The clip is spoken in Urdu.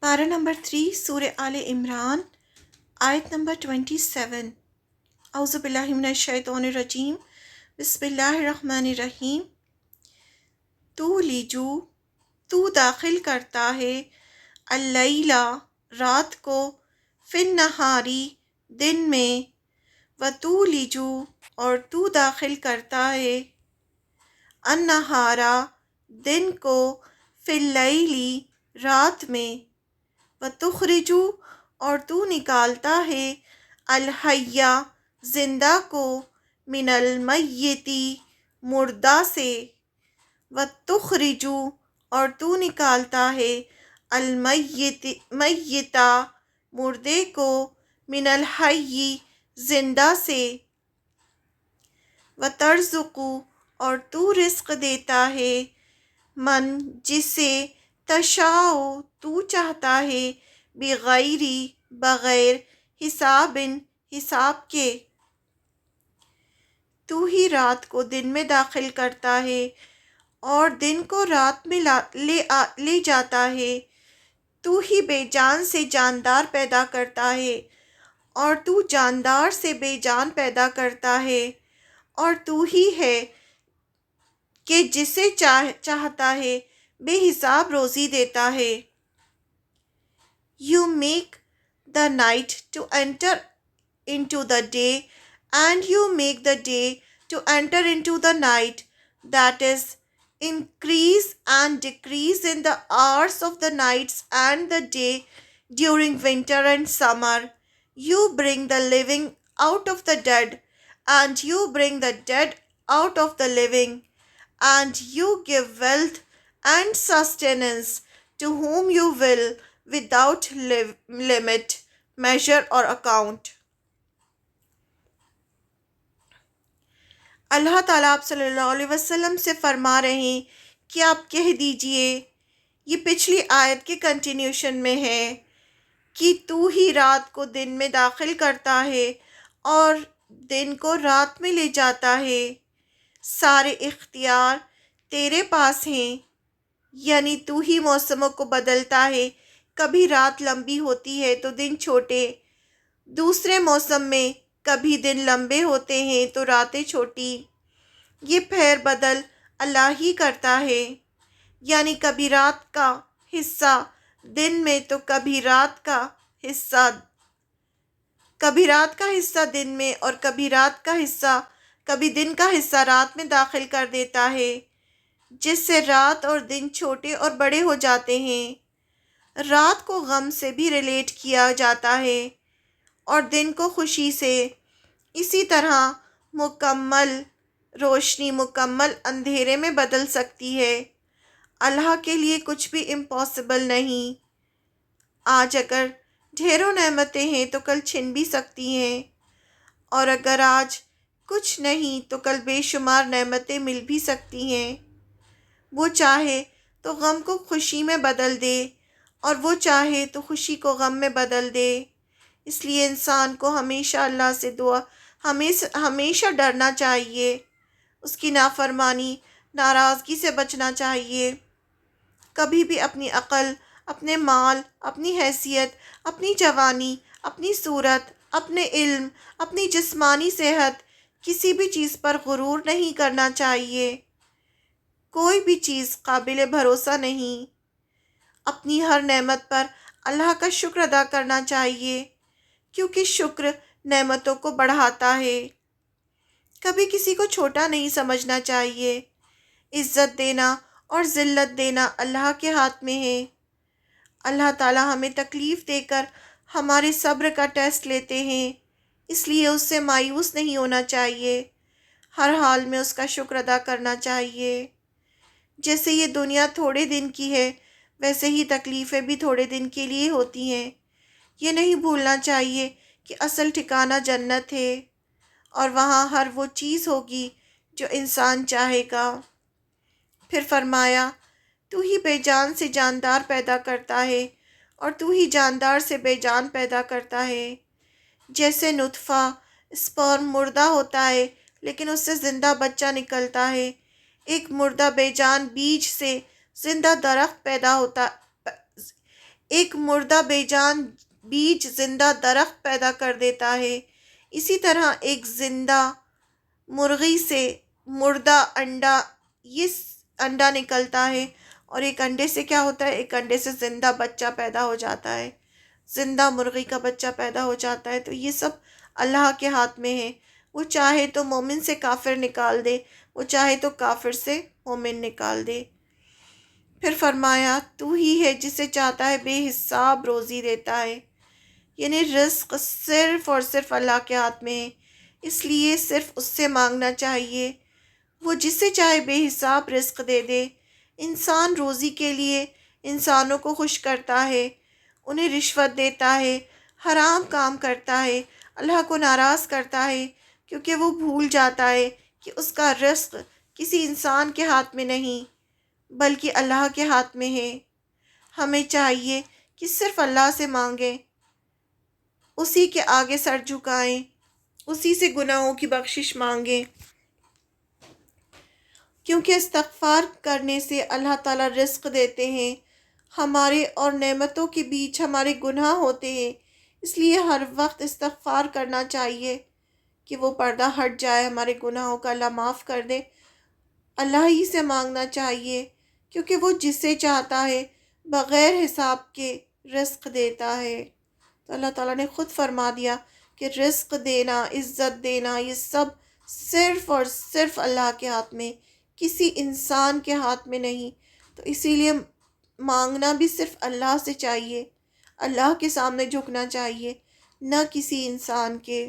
پارہ نمبر 3 سورہ آل عمران آیت نمبر 27۔ اعوذ باللہ من الشیطان الرجیم، بسم اللہ الرحمن الرحیم۔ تولیجو، تو داخل کرتا ہے، اللیلہ رات کو، فی النہاری دن میں، وتولیجو اور تو داخل کرتا ہے، النہارا دن کو، فی اللیلی رات میں، وتخرجو اور تو نکالتا ہے، الحیہ زندہ کو، من المیتی مردہ سے، وتخرجو اور تو نکالتا ہے، میتا مردے کو، من الحی زندہ سے، وترزقو اور تو رزق دیتا ہے، من جسے، تشاء تو چاہتا ہے، بغیری بغیر، حساب حساب کے۔ تو ہی رات کو دن میں داخل کرتا ہے اور دن کو رات میں لے جاتا ہے۔ تو ہی بے جان سے جاندار پیدا کرتا ہے اور تو جاندار سے بے جان پیدا کرتا ہے، اور تو ہی ہے کہ جسے چاہتا ہے بے حساب روزی دیتا ہے۔ You make the night to enter into the day, and you make the day to enter into the night, that is, increase and decrease in the hours of the nights and the day during winter and summer. You bring the living out of the dead, and you bring the dead out of the living, and you give wealth and sustenance to whom you will, without limit, measure or account۔ اللہ تعالیٰ آپ صلی اللہ علیہ وسلم سے فرما رہے ہیں کہ آپ کہہ دیجئے، یہ پچھلی آیت کے کنٹینیوشن میں ہے، کہ تو ہی رات کو دن میں داخل کرتا ہے اور دن کو رات میں لے جاتا ہے، سارے اختیار تیرے پاس ہیں، یعنی تو ہی موسموں کو بدلتا ہے، کبھی رات لمبی ہوتی ہے تو دن چھوٹے، دوسرے موسم میں کبھی دن لمبے ہوتے ہیں تو راتیں چھوٹی، یہ پھیر بدل اللہ ہی کرتا ہے، یعنی کبھی رات کا حصہ دن میں تو کبھی رات کا حصہ دن میں، اور کبھی دن کا حصہ رات میں داخل کر دیتا ہے، جس سے رات اور دن چھوٹے اور بڑے ہو جاتے ہیں۔ رات کو غم سے بھی ریلیٹ کیا جاتا ہے اور دن کو خوشی سے، اسی طرح مکمل روشنی مکمل اندھیرے میں بدل سکتی ہے۔ اللہ کے لیے کچھ بھی امپاسبل نہیں۔ آج اگر ڈھیروں نعمتیں ہیں تو کل چھن بھی سکتی ہیں، اور اگر آج کچھ نہیں تو کل بے شمار نعمتیں مل بھی سکتی ہیں۔ وہ چاہے تو غم کو خوشی میں بدل دے، اور وہ چاہے تو خوشی کو غم میں بدل دے۔ اس لیے انسان کو ہمیشہ اللہ سے ہمیشہ ڈرنا چاہیے، اس کی نافرمانی، ناراضگی سے بچنا چاہیے۔ کبھی بھی اپنی عقل، اپنے مال، اپنی حیثیت، اپنی جوانی، اپنی صورت، اپنے علم، اپنی جسمانی صحت، کسی بھی چیز پر غرور نہیں کرنا چاہیے۔ کوئی بھی چیز قابل بھروسہ نہیں۔ اپنی ہر نعمت پر اللہ کا شکر ادا کرنا چاہیے، کیونکہ شکر نعمتوں کو بڑھاتا ہے۔ کبھی کسی کو چھوٹا نہیں سمجھنا چاہیے۔ عزت دینا اور ذلت دینا اللہ کے ہاتھ میں ہے۔ اللہ تعالیٰ ہمیں تکلیف دے کر ہمارے صبر کا ٹیسٹ لیتے ہیں، اس لیے اس سے مایوس نہیں ہونا چاہیے، ہر حال میں اس کا شکر ادا کرنا چاہیے۔ جیسے یہ دنیا تھوڑے دن کی ہے، ویسے ہی تکلیفیں بھی تھوڑے دن کے لیے ہوتی ہیں۔ یہ نہیں بھولنا چاہیے کہ اصل ٹھکانہ جنت ہے، اور وہاں ہر وہ چیز ہوگی جو انسان چاہے گا۔ پھر فرمایا، تو ہی بے جان سے جاندار پیدا کرتا ہے اور تو ہی جاندار سے بے جان پیدا کرتا ہے۔ جیسے نطفہ اسپرم مردہ ہوتا ہے لیکن اس سے زندہ بچہ نکلتا ہے، ایک مردہ بے جان بیج سے زندہ درخت پیدا ہوتا ایک مردہ بے جان بیج زندہ درخت پیدا کر دیتا ہے، اسی طرح ایک زندہ مرغی سے مردہ انڈا نکلتا ہے، اور ایک انڈے سے کیا ہوتا ہے؟ ایک انڈے سے زندہ بچہ پیدا ہو جاتا ہے، زندہ مرغی کا بچہ پیدا ہو جاتا ہے۔ تو یہ سب اللہ کے ہاتھ میں ہے، وہ چاہے تو مومن سے کافر نکال دے، وہ چاہے تو کافر سے مومن نکال دے۔ پھر فرمایا تو ہی ہے جسے چاہتا ہے بے حساب روزی دیتا ہے، یعنی رزق صرف اور صرف اللہ کے ہاتھ میں ہے، اس لیے صرف اس سے مانگنا چاہیے، وہ جسے چاہے بے حساب رزق دے دے۔ انسان روزی کے لیے انسانوں کو خوش کرتا ہے، انہیں رشوت دیتا ہے، حرام کام کرتا ہے، اللہ کو ناراض کرتا ہے، کیونکہ وہ بھول جاتا ہے کہ اس کا رزق کسی انسان کے ہاتھ میں نہیں بلکہ اللہ کے ہاتھ میں ہے۔ ہمیں چاہیے کہ صرف اللہ سے مانگیں، اسی کے آگے سر جھکائیں، اسی سے گناہوں کی بخشش مانگیں، کیونکہ استغفار کرنے سے اللہ تعالیٰ رزق دیتے ہیں۔ ہمارے اور نعمتوں کے بیچ ہمارے گناہ ہوتے ہیں، اس لیے ہر وقت استغفار کرنا چاہیے کہ وہ پردہ ہٹ جائے، ہمارے گناہوں کا اللہ معاف کر دے۔ اللہ ہی سے مانگنا چاہیے، کیونکہ وہ جسے چاہتا ہے بغیر حساب کے رزق دیتا ہے۔ تو اللہ تعالیٰ نے خود فرما دیا کہ رزق دینا، عزت دینا، یہ سب صرف اور صرف اللہ کے ہاتھ میں، کسی انسان کے ہاتھ میں نہیں۔ تو اسی لیے مانگنا بھی صرف اللہ سے چاہیے، اللہ کے سامنے جھکنا چاہیے، نہ کسی انسان کے۔